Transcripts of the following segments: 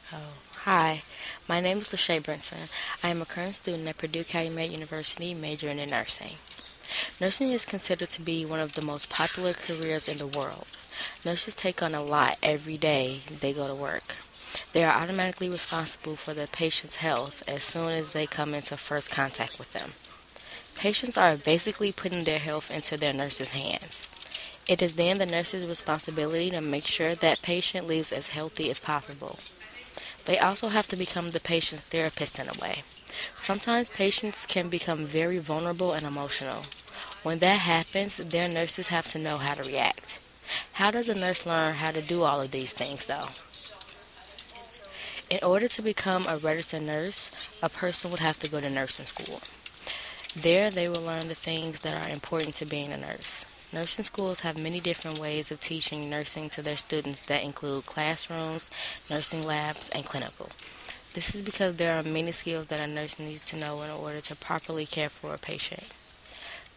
Hi, my name is Lachey Brinson. I am a current student at Purdue Calumet University majoring in nursing. Nursing is considered to be one of the most popular careers in the world. Nurses take on a lot every day they go to work. They are automatically responsible for the patient's health as soon as they come into first contact with them. Patients are basically putting their health into their nurse's hands. It is then the nurse's responsibility to make sure that patient lives as healthy as possible. They also have to become the patient's therapist in a way. Sometimes patients can become very vulnerable and emotional. When that happens, their nurses have to know how to react. How does a nurse learn how to do all of these things, though? In order to become a registered nurse, a person would have to go to nursing school. There, they will learn the things that are important to being a nurse. Nursing schools have many different ways of teaching nursing to their students that include classrooms, nursing labs, and clinical. This is because there are many skills that a nurse needs to know in order to properly care for a patient.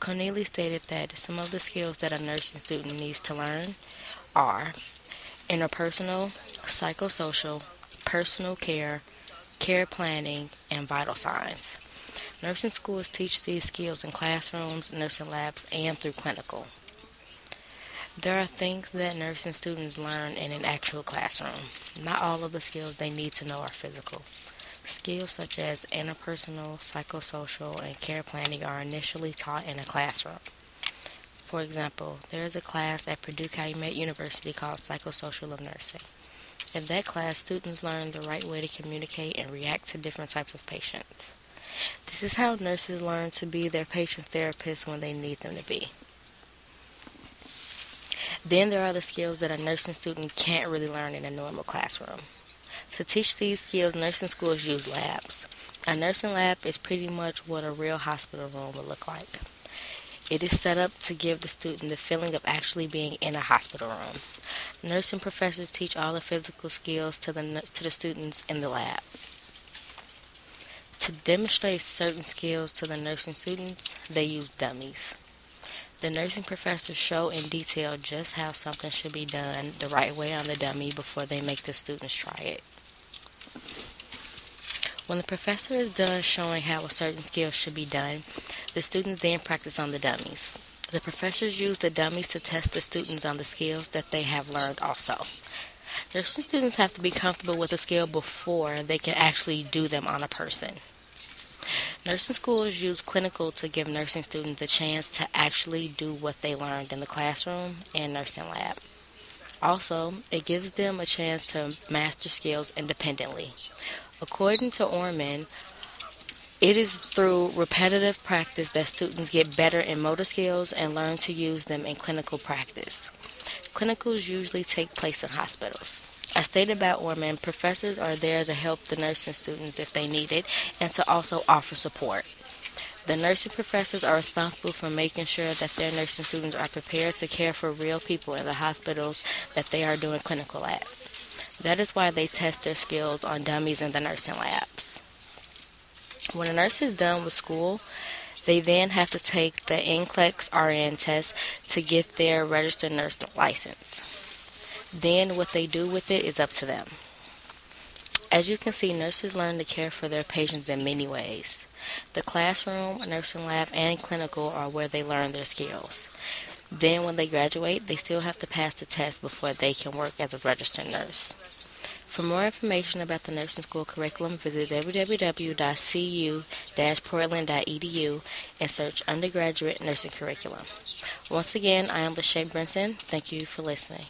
Cornelia stated that some of the skills that a nursing student needs to learn are interpersonal, psychosocial, personal care, care planning, and vital signs. Nursing schools teach these skills in classrooms, nursing labs, and through clinical. There are things that nursing students learn in an actual classroom. Not all of the skills they need to know are physical. Skills such as interpersonal, psychosocial, and care planning are initially taught in a classroom. For example, there is a class at Purdue Calumet University called Psychosocial of Nursing. In that class, students learn the right way to communicate and react to different types of patients. This is how nurses learn to be their patient's therapist when they need them to be. Then there are the skills that a nursing student can't really learn in a normal classroom. To teach these skills, nursing schools use labs. A nursing lab is pretty much what a real hospital room would look like. It is set up to give the student the feeling of actually being in a hospital room. Nursing professors teach all the physical skills to the students in the lab. To demonstrate certain skills to the nursing students, they use dummies. The nursing professors show in detail just how something should be done the right way on the dummy before they make the students try it. When the professor is done showing how a certain skill should be done, the students then practice on the dummies. The professors use the dummies to test the students on the skills that they have learned also. Nursing students have to be comfortable with a skill before they can actually do them on a person. Nursing schools use clinical to give nursing students a chance to actually do what they learned in the classroom and nursing lab. Also, it gives them a chance to master skills independently. According to Orman, it is through repetitive practice that students get better in motor skills and learn to use them in clinical practice. Clinicals usually take place in hospitals. As stated by Orman, professors are there to help the nursing students if they need it and to also offer support. The nursing professors are responsible for making sure that their nursing students are prepared to care for real people in the hospitals that they are doing clinical at. That is why they test their skills on dummies in the nursing labs. When a nurse is done with school, they then have to take the NCLEX RN test to get their registered nurse license. Then what they do with it is up to them. As you can see, nurses learn to care for their patients in many ways. The classroom, nursing lab, and clinical are where they learn their skills. Then when they graduate, they still have to pass the test before they can work as a registered nurse. For more information about the nursing school curriculum, visit www.cu-portland.edu and search undergraduate nursing curriculum. Once again, I am Lachey Brinson. Thank you for listening.